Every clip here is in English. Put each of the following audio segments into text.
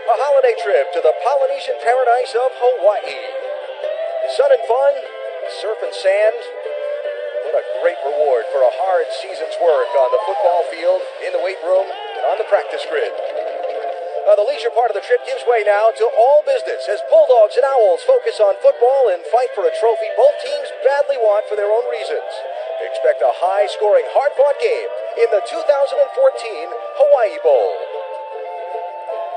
a holiday trip to the Polynesian paradise of Hawaii. Sun and fun, surf and sand. What a great reward for a hard season's work on the football field, in the weight room, and on the practice grid. The leisure part of the trip gives way now to all business as Bulldogs and Owls focus on football and fight for a trophy both teams badly want for their own reasons. Expect a high-scoring, hard-fought game in the 2014 Hawaii Bowl.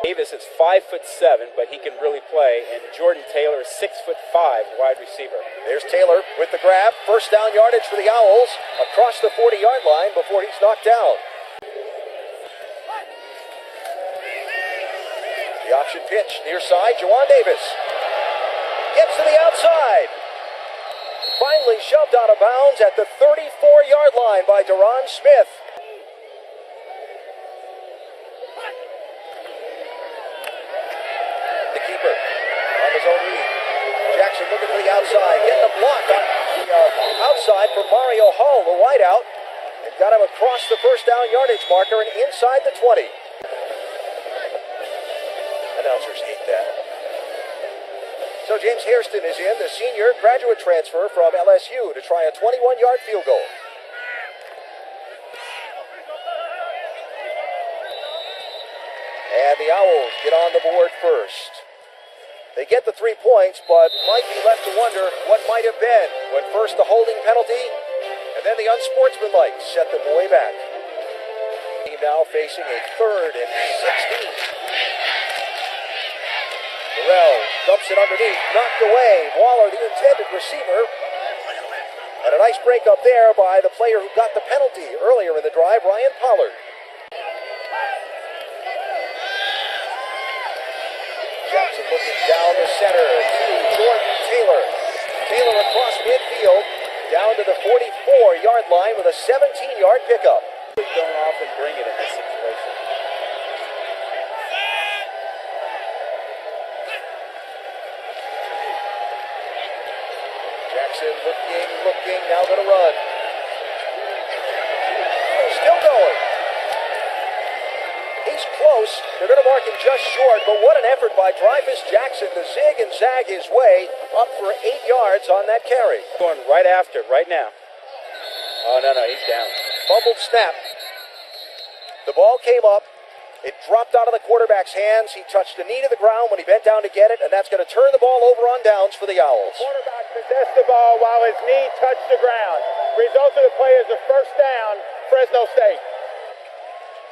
Davis is 5'7", but he can really play, and Jordan Taylor is 6'5", wide receiver. There's Taylor with the grab. First down yardage for the Owls across the 40-yard line before he's knocked down. The option pitch near side, Jawan Davis gets to the outside. Finally shoved out of bounds at the 34-yard line by Deron Smith. The keeper on his own read. Jackson looking for the outside, getting a block on the outside from Mario Hall, the wideout, and got him across the first down yardage marker and inside the 20. Announcers hate that. So James Hairston is in, the senior graduate transfer from LSU, to try a 21-yard field goal. And the Owls get on the board first. They get the 3 points, but might be left to wonder what might have been when first the holding penalty and then the unsportsmanlike set them way back. Team now facing a 3rd and 16. Burrell dumps it underneath, knocked away. Waller, the intended receiver. And a nice break up there by the player who got the penalty earlier in the drive, Ryan Pollard. Jackson looking down the center to Jordan Taylor. Taylor across midfield, down to the 44-yard line with a 17-yard pickup. Don't often bring it in this situation. Jackson looking, now going to run. Still going. He's close. They're going to mark him just short, but what an effort by Dreyfus Jackson to zig and zag his way up for 8 yards on that carry. Going right after, right now. Oh, no, he's down. Fumbled snap. The ball came up. It dropped out of the quarterback's hands. He touched the knee to the ground when he bent down to get it, and that's going to turn the ball over on downs for the Owls. Quarterback possessed the ball while his knee touched the ground. Result of the play is a first down, Fresno State.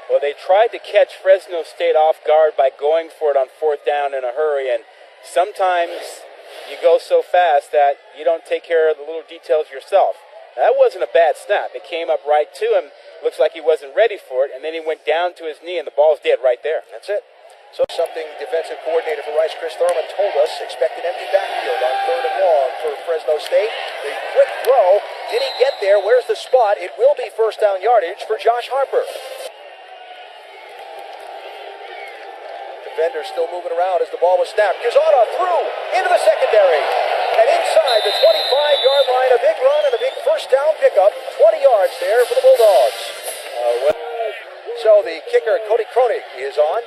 Well, they tried to catch Fresno State off guard by going for it on 4th down in a hurry, and sometimes you go so fast that you don't take care of the little details yourself. That wasn't a bad snap. It came up right to him. Looks like he wasn't ready for it, and then he went down to his knee, and the ball's dead right there. That's it. So something defensive coordinator for Rice, Chris Thurman, told us, expect an empty backfield on 3rd and long for Fresno State. The quick throw, did he get there? Where's the spot? It will be first down yardage for Josh Harper. Defender still moving around as the ball was snapped. Quezada through into the secondary. And inside the 25-yard line, a big run and a big first down pickup. 20 yards there for the Bulldogs. So the kicker, Cody Kronig, is on.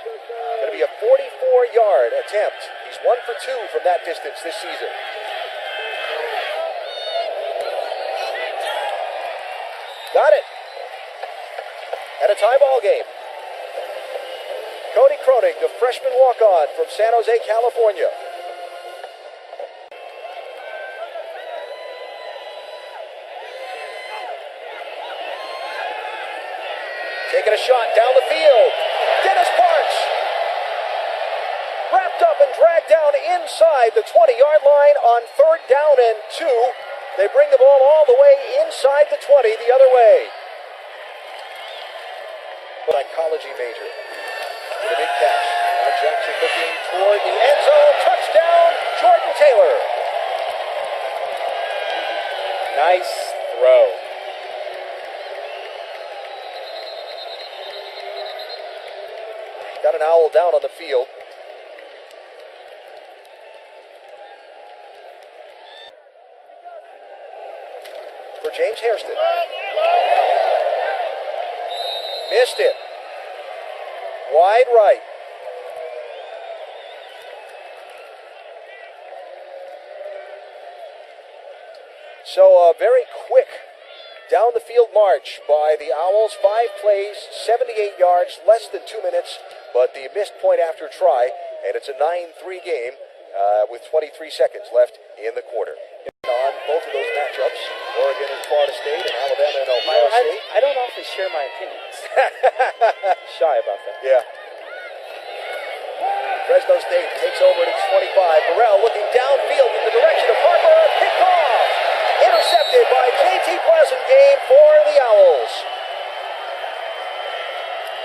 Going to be a 44-yard attempt. He's 1 for 2 from that distance this season. Got it. At a tie ball game. Cody Kronig, the freshman walk-on from San Jose, California. Taking a shot down the field. Dennis Parks. Wrapped up and dragged down inside the 20-yard line on 3rd down and 2. They bring the ball all the way inside the 20 the other way. Psychology major. With a big catch. Now Jackson looking toward the end zone. Touchdown, Jordan Taylor. Nice throw. Got an Owl down on the field. For James Hairston. Missed it. Wide right. So a very quick down the field march by the Owls. 5 plays, 78 yards, less than 2 minutes, but the missed point after try, and it's a 9-3 game with 23 seconds left in the quarter. On both of those matchups, Oregon and Florida State and Alabama and Ohio State. I don't often share my opinions. Shy about that. Yeah. Fresno State takes over at its 25. Burrell looking downfield in the direction of Harper. Picked off. Intercepted by J.T. Blasingame for the Owls.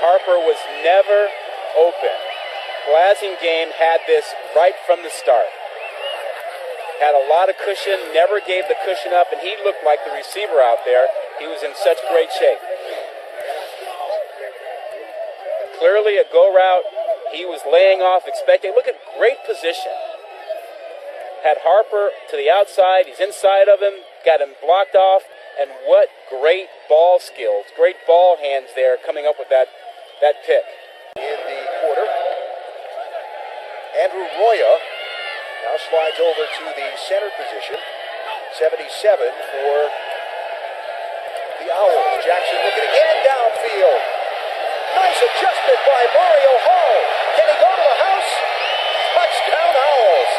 Harper was never open. Blasingame had this right from the start. Had a lot of cushion, never gave the cushion up, and he looked like the receiver out there. He was in such great shape. Clearly a go route. He was laying off, expecting. Look at great position. Had Harper to the outside. He's inside of him. Got him blocked off. And what great ball skills, great ball hands there coming up with that pick. In the quarter, Andrew Roya now slides over to the center position. 77 for the Owls. Jackson looking again downfield. Nice adjustment by Mario Hall. Can he go to the house? Touchdown Owls.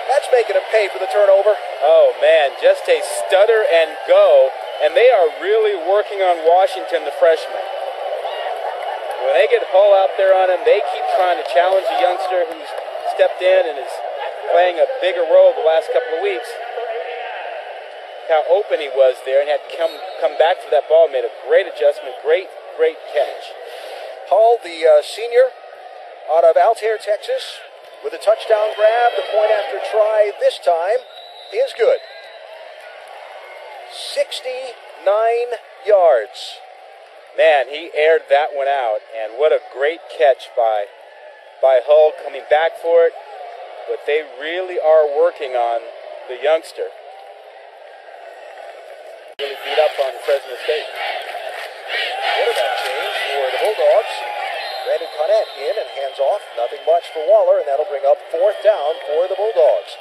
That's making him pay for the turnover. Oh, man, just a stutter and go. And they are really working on Washington, the freshman. When they get Hall out there on him, they keep trying to challenge a youngster who's stepped in and is playing a bigger role the last couple of weeks. How open he was there and had come back for that ball, made a great adjustment, great catch. Hall, the senior out of Altair, Texas, with a touchdown grab. The point after try this time is good. 69 yards. Man, he aired that one out, and what a great catch by Hull coming back for it. But they really are working on the youngster. Really beat up on Fresno State. Quarterback change for the Bulldogs. Brandon Connett in and hands off. Nothing much for Waller, and that'll bring up 4th down for the Bulldogs.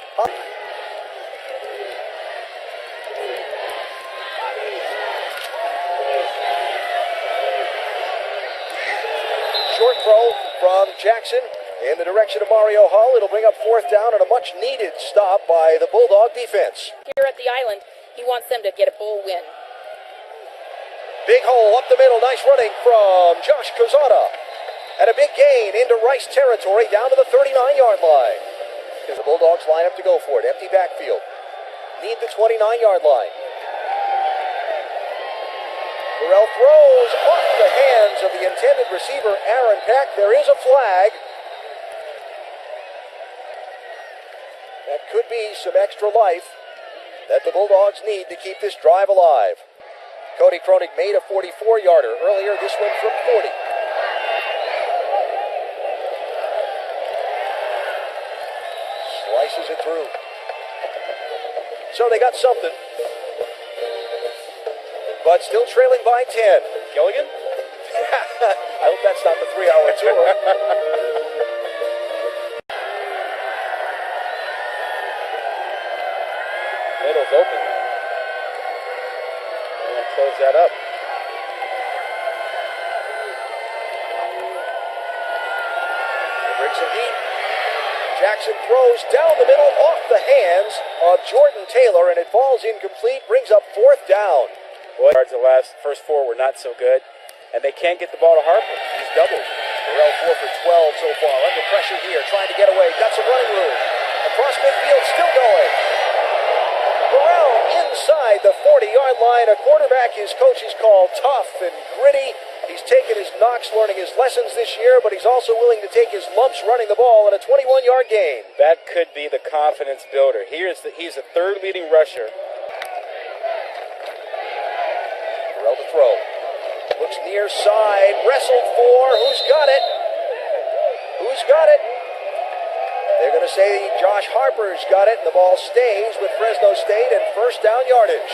Short throw from Jackson in the direction of Mario Hall. It'll bring up 4th down and a much-needed stop by the Bulldog defense. Here at the island, he wants them to get a bowl win. Big hole up the middle. Nice running from Josh Cazada. And a big gain into Rice territory down to the 39-yard line. Because the Bulldogs line up to go for it. Empty backfield. Need the 29-yard line. Burrell throws off the hands of the intended receiver, Aaron Peck. There is a flag. That could be some extra life that the Bulldogs need to keep this drive alive. Cody Kronig made a 44-yarder earlier, this one from 40. Slices it through. So they got something. But still trailing by 10. Gilligan? I hope that's not the 3-hour tour. Middle's open. And then close that up. They bring some heat. Jackson throws down the middle off the hands of Jordan Taylor, and it falls incomplete, brings up 4th down. Boy, the first 4 were not so good, and they can't get the ball to Harper. He's doubled. Burrell 4 for 12 so far. Under pressure here, trying to get away. Got some running room. Across midfield, still going. Burrell inside the 40-yard line. A quarterback his coaches call tough and gritty. He's taken his knocks learning his lessons this year, but he's also willing to take his lumps running the ball in a 21-yard gain. That could be the confidence builder. He's the third leading rusher. Burrell to throw. Looks near side. Wrestled for. Who's got it? Who's got it? They're going to say Josh Harper's got it, and the ball stays with Fresno State and 1st down yardage.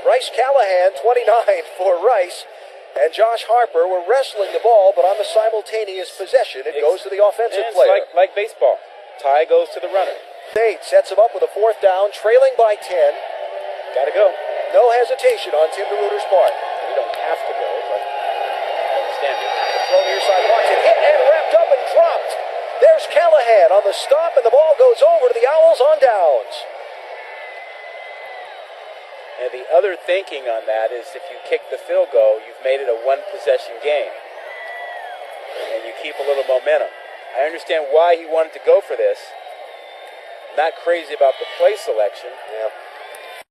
Bryce Callahan, 29 for Rice, and Josh Harper were wrestling the ball, but on the simultaneous possession, it goes to the offensive player. It's like baseball. Tie goes to the runner. State sets him up with a fourth down, trailing by 10. Gotta go. No hesitation on Tim DeRuyter's part. We don't have to go, but I understand it. The throw near side, Watson hit and wrapped up and dropped. There's Callahan on the stop, and the ball goes over to the Owls on downs. And the other thinking on that is if you kick the field goal, you've made it a one-possession game. And you keep a little momentum. I understand why he wanted to go for this. Not crazy about the play selection. Yeah.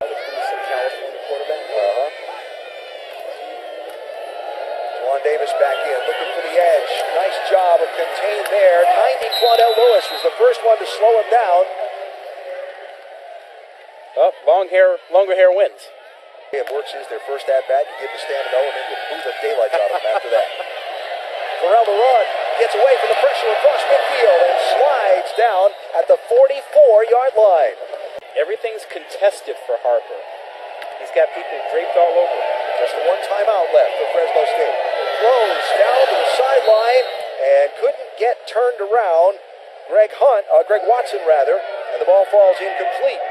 The California quarterback. Juan Davis back in, looking for the edge. Nice job of contained there. 90 Quandell Lewis was the first one to slow him down. Oh, longer hair wins. It works as their first at-bat. You give the stand and then you boo the daylights out of them after that. Farrell the run. Gets away from the pressure across midfield and slides down at the 44-yard line. Everything's contested for Harper. He's got people draped all over him. Just one timeout left for Fresno State. Throws down to the sideline and couldn't get turned around. Greg Watson, and the ball falls incomplete.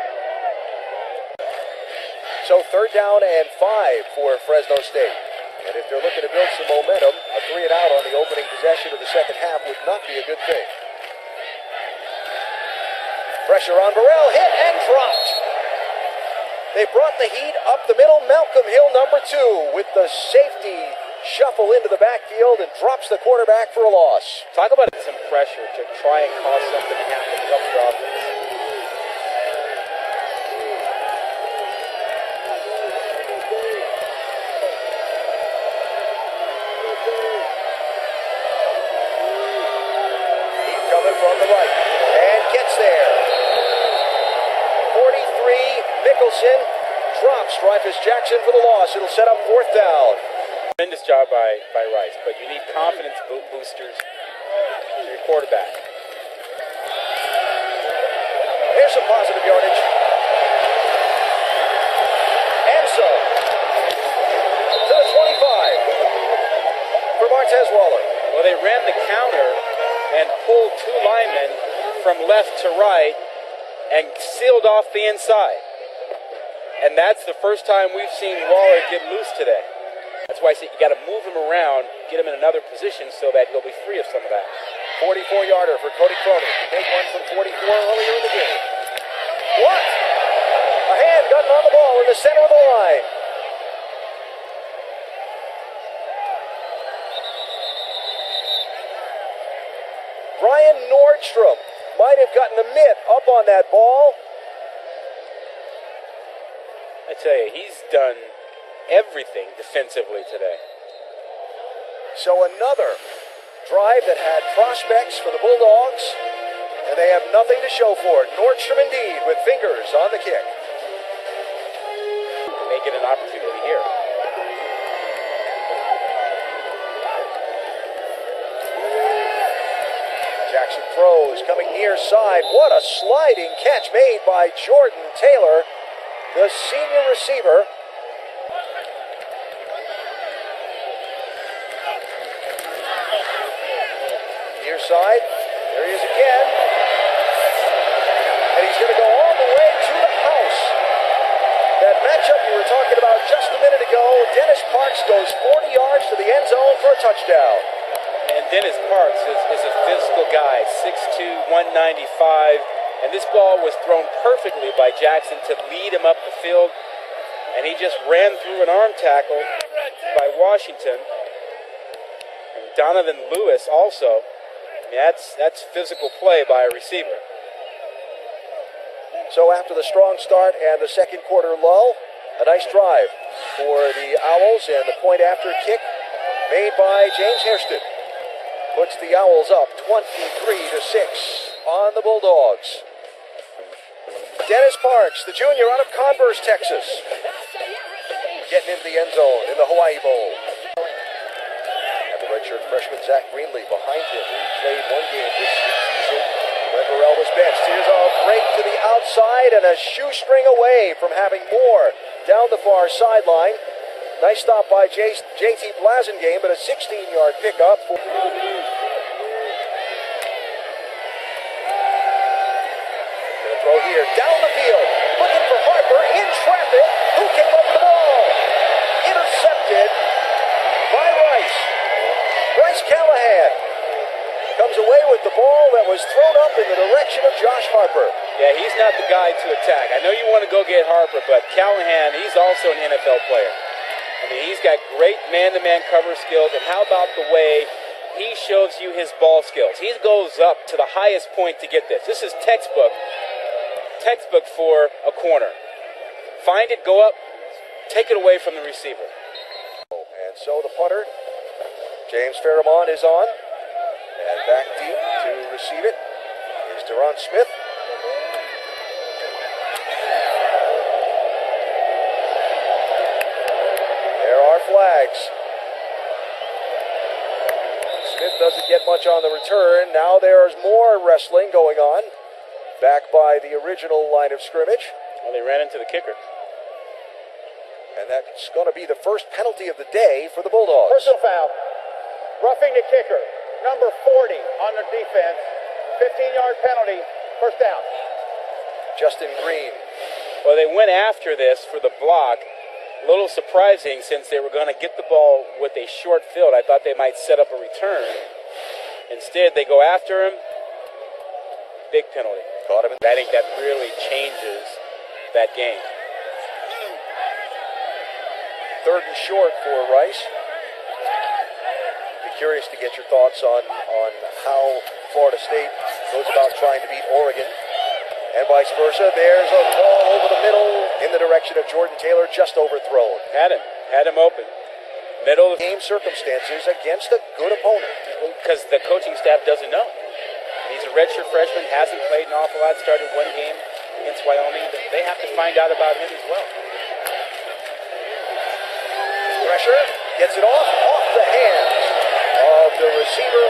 So 3rd down and 5 for Fresno State. And if they're looking to build some momentum, a 3 and out on the opening possession of the second half would not be a good thing. Pressure on Burrell, hit and dropped. They brought the heat up the middle. Malcolm Hill, number 2, with the safety shuffle into the backfield and drops the quarterback for a loss. Talk about some pressure to try and cause something to happen to help your offense. From the right, and gets there. 43, Mickelson drops Dreyfus Jackson for the loss. It'll set up 4th down. Tremendous job by Rice, but you need confidence boosters for your quarterback. Here's some positive yardage. Ansel to the 25 for Martez Waller. Well, they ran the counter and pulled 2 linemen from left to right and sealed off the inside. And that's the first time we've seen Waller get loose today. That's why I said you got to move him around, get him in another position so that he'll be free of some of that. 44-yarder for Cody Cronin. He made one from 44 earlier in the game. What? A hand gotten on the ball in the center of the line. Brian Nordstrom might have gotten a mitt up on that ball. I tell you, he's done everything defensively today. So another drive that had prospects for the Bulldogs, and they have nothing to show for it. Nordstrom indeed with fingers on the kick. May get an opportunity here. Jackson throws, coming near side. What a sliding catch made by Jordan Taylor, the senior receiver. Near side, there he is again. And he's going to go all the way to the house. That matchup you were talking about just a minute ago, Dennis Parks goes 40 yards to the end zone for a touchdown. And Dennis Parks is a physical guy, 6'2", 195. And this ball was thrown perfectly by Jackson to lead him up the field. And he just ran through an arm tackle by Washington. And Donovan Lewis also. I mean, that's physical play by a receiver. So after the strong start and the second quarter lull, a nice drive for the Owls, and the point after kick made by James Hairston puts the Owls up 23-6 on the Bulldogs. Dennis Parks, the junior out of Converse, Texas, getting into the end zone in the Hawaii Bowl. And the redshirt freshman Zach Greenlee behind him, who played one game this season when Burrell was benched. Here's a break to the outside and a shoestring away from having more down the far sideline. Nice stop by J.T. Blasingame, but a 16-yard pickup. Throw here. Down the field. Looking for Harper in traffic. Who came up with the ball? Intercepted by Rice. Bryce Callahan comes away with the ball that was thrown up in the direction of Josh Harper. Yeah, he's not the guy to attack. I know you want to go get Harper, but Callahan, he's also an NFL player. I mean, he's got great man-to-man cover skills, and how about the way he shows you his ball skills? He goes up to the highest point to get this. This is textbook for a corner. Find it, go up, take it away from the receiver. And so the punter, James Fairmont, is on. And back deep to receive it is Deron Smith. There are flags. Smith doesn't get much on the return. Now there's more wrestling going on. Back by the original line of scrimmage. Well, they ran into the kicker. And that's going to be the first penalty of the day for the Bulldogs. Personal foul. Roughing the kicker. Number 40 on the defense. 15-yard penalty. First down. Justin Green. Well, they went after this for the block. A little surprising since they were going to get the ball with a short field. I thought they might set up a return. Instead, they go after him. Big penalty. Caught him. I think that really changes that game. Third and short for Rice. Be curious to get your thoughts on how Florida State goes about trying to beat Oregon. And vice versa. There's a ball over the middle in the direction of Jordan Taylor, just overthrown. Had him open. Middle of Game circumstances against a good opponent. because the coaching staff doesn't know. He's a redshirt freshman, hasn't played an awful lot, started one game against Wyoming. They have to find out about him as well. Pressure, gets it off the hands of the receiver.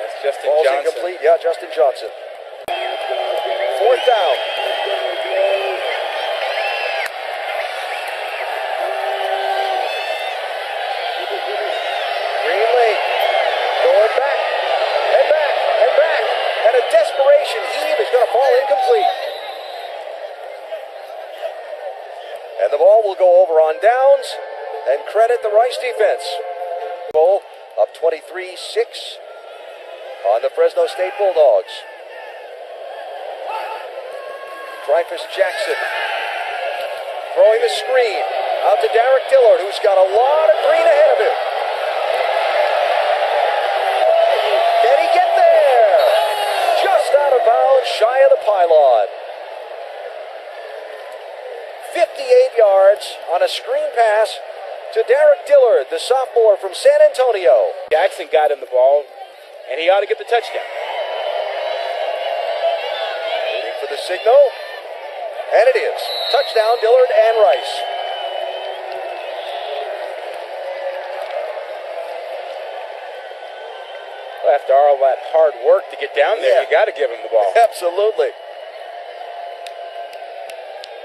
That's Justin Ball's Johnson. incomplete. Yeah, Justin Johnson. Fourth down. Green Lake going back and back and back. And a desperation heave is going to fall incomplete. And the ball will go over on downs and credit the Rice defense. Goal up 23-6 on the Fresno State Bulldogs. Dreyfus Jackson throwing the screen out to Derek Dillard, who's got a lot of green ahead of him. Can he get there? Just out of bounds, shy of the pylon. 58 yards on a screen pass to Derek Dillard, the sophomore from San Antonio. Jackson got him the ball, and he ought to get the touchdown. Waiting for the signal, and it is. Touchdown, Dillard and Rice. Well, after all that hard work to get down there, Yeah. you got to give him the ball. Absolutely.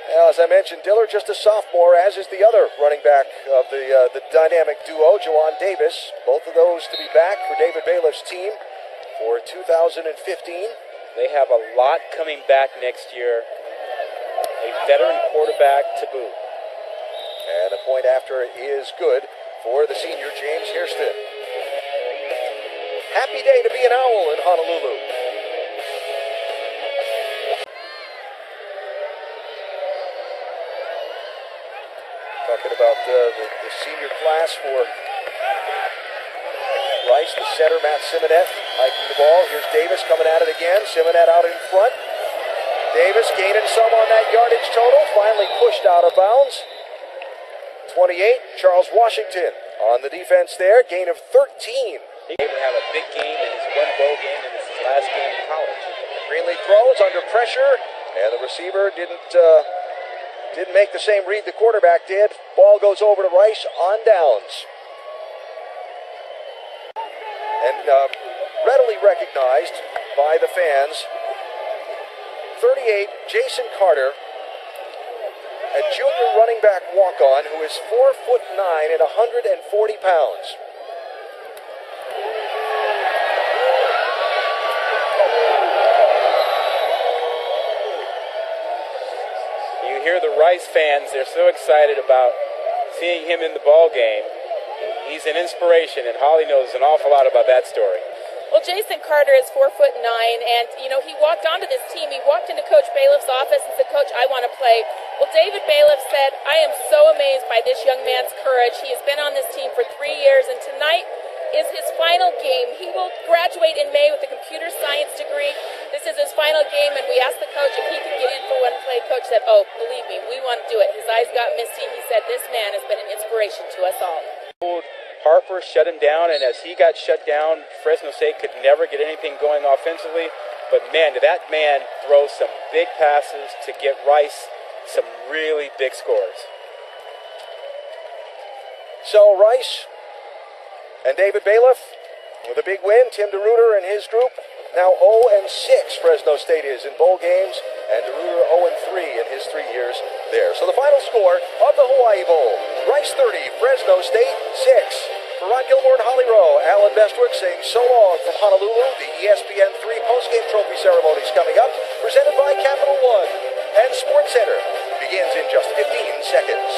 Now, as I mentioned, Dillard just a sophomore, as is the other running back of the dynamic duo, Jawan Davis. Both of those to be back for David Bailiff's team for 2015. They have a lot coming back next year. A veteran quarterback to boot. And the point after is good for the senior James Hairston. Happy day to be an Owl in Honolulu. Talking about the senior class for Rice, the center, Matt Simonet, hiking the ball. Here's Davis coming at it again. Simonet out in front. Davis gaining some on that yardage total. Finally pushed out of bounds. 28, Charles Washington on the defense there. Gain of 13. He able to have a big game in his one bowl game, and it's his last game in college. Greenlee throws under pressure, and the receiver didn't make the same read the quarterback did. Ball goes over to Rice on downs. And readily recognized by the fans, 38, Jason Carter, a junior running back walk-on who is 4'9" and 140 pounds. hear the Rice fans, they're so excited about seeing him in the ball game. He's an inspiration, and Holly knows an awful lot about that story. Well, Jason Carter is 4'9", and, he walked onto this team. He walked into Coach Bailiff's office and said, "Coach, I want to play." Well, David Bailiff said, "I am so amazed by this young man's courage. He has been on this team for 3 years, and tonight is his final game. He will graduate in May with a computer science degree. This is his final game, and we asked the coach if he could get in for one play." Coach said, "Oh, believe me, we want to do it." His eyes got misty. He said, "This man has been an inspiration to us all." Harper shut him down, and as he got shut down, Fresno State could never get anything going offensively. But man, did that man throw some big passes to get Rice some really big scores. So Rice and David Bailiff with a big win. Tim DeRuiter and his group now 0-6 Fresno State is in bowl games, and DeRuiter 0-3 in his 3 years there. So the final score of the Hawaii Bowl: Rice 30, Fresno State 6. For Ron Gilmore and Holly Rowe, Alan Bestwick saying so long from Honolulu. The ESPN 3 postgame trophy ceremonies coming up, presented by Capital One. And SportsCenter begins in just 15 seconds.